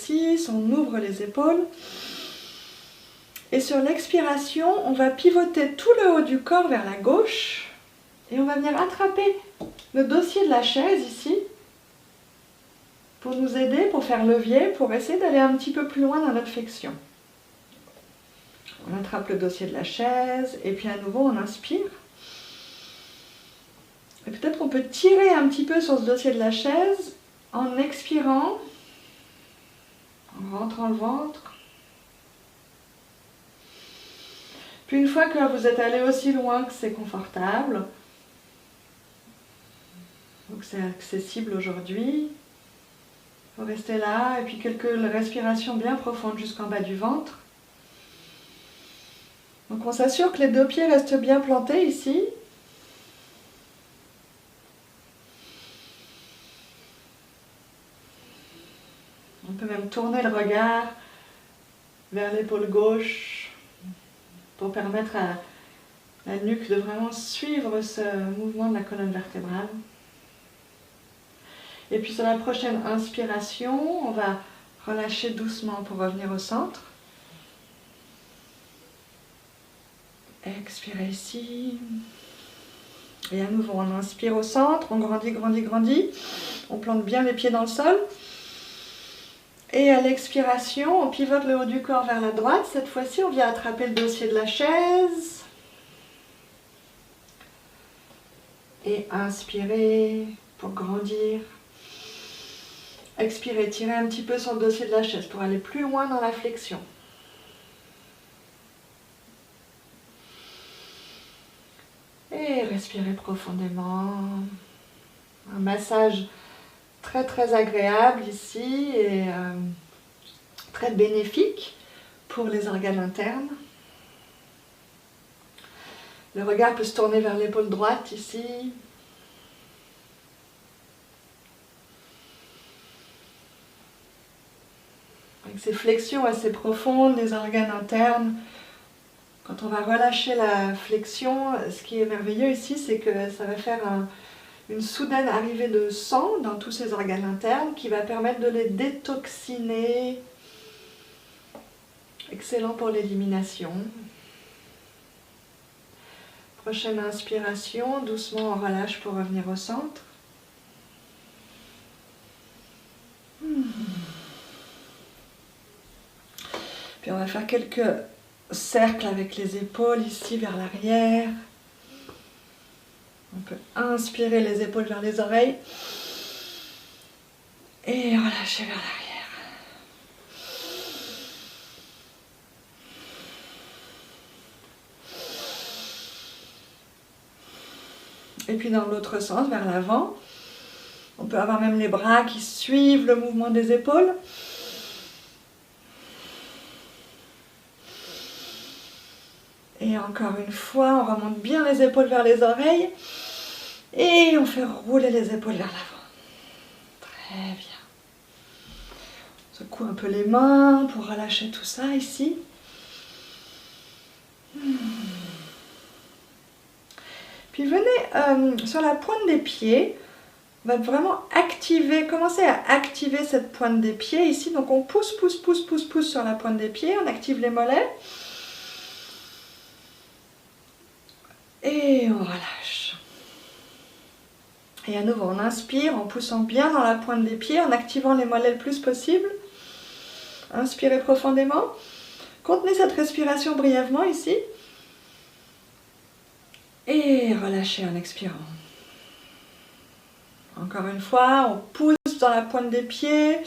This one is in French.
l'exercice, on ouvre les épaules. Et sur l'expiration, on va pivoter tout le haut du corps vers la gauche. Et on va venir attraper le dossier de la chaise ici, pour nous aider, pour faire levier, pour essayer d'aller un petit peu plus loin dans notre flexion. On attrape le dossier de la chaise, et puis à nouveau on inspire. Et peut-être qu'on peut tirer un petit peu sur ce dossier de la chaise en expirant, en rentrant le ventre. Puis une fois que vous êtes allé aussi loin que c'est confortable, donc c'est accessible aujourd'hui, vous restez là, et puis quelques respirations bien profondes jusqu'en bas du ventre. Donc on s'assure que les deux pieds restent bien plantés ici. On peut même tourner le regard vers l'épaule gauche pour permettre à la nuque de vraiment suivre ce mouvement de la colonne vertébrale. Et puis sur la prochaine inspiration, on va relâcher doucement pour revenir au centre. Expirez ici. Et à nouveau, on inspire au centre, on grandit, grandit, grandit. On plante bien les pieds dans le sol. Et à l'expiration, on pivote le haut du corps vers la droite. Cette fois-ci, on vient attraper le dossier de la chaise. Et inspirez pour grandir. Expirez, tirez un petit peu sur le dossier de la chaise pour aller plus loin dans la flexion. Et respirez profondément. Un massage très très agréable ici et très bénéfique pour les organes internes. Le regard peut se tourner vers l'épaule droite ici. Avec ces flexions assez profondes des organes internes, quand on va relâcher la flexion, ce qui est merveilleux ici, c'est que ça va faire une soudaine arrivée de sang dans tous ces organes internes qui va permettre de les détoxiner. Excellent pour l'élimination. Prochaine inspiration, doucement on relâche pour revenir au centre. Puis on va faire quelques cercles avec les épaules ici vers l'arrière. On peut inspirer les épaules vers les oreilles et relâcher vers l'arrière. Et puis dans l'autre sens, vers l'avant, on peut avoir même les bras qui suivent le mouvement des épaules. Et encore une fois, on remonte bien les épaules vers les oreilles et on fait rouler les épaules vers l'avant. Très bien. On secoue un peu les mains pour relâcher tout ça ici. Puis venez sur la pointe des pieds, on va vraiment activer, commencer à activer cette pointe des pieds ici. Donc on pousse, pousse, pousse, pousse, pousse sur la pointe des pieds, on active les mollets. Et on relâche. Et à nouveau, on inspire en poussant bien dans la pointe des pieds, en activant les mollets le plus possible. Inspirez profondément. Contenez cette respiration brièvement ici. Et relâchez en expirant. Encore une fois, on pousse dans la pointe des pieds.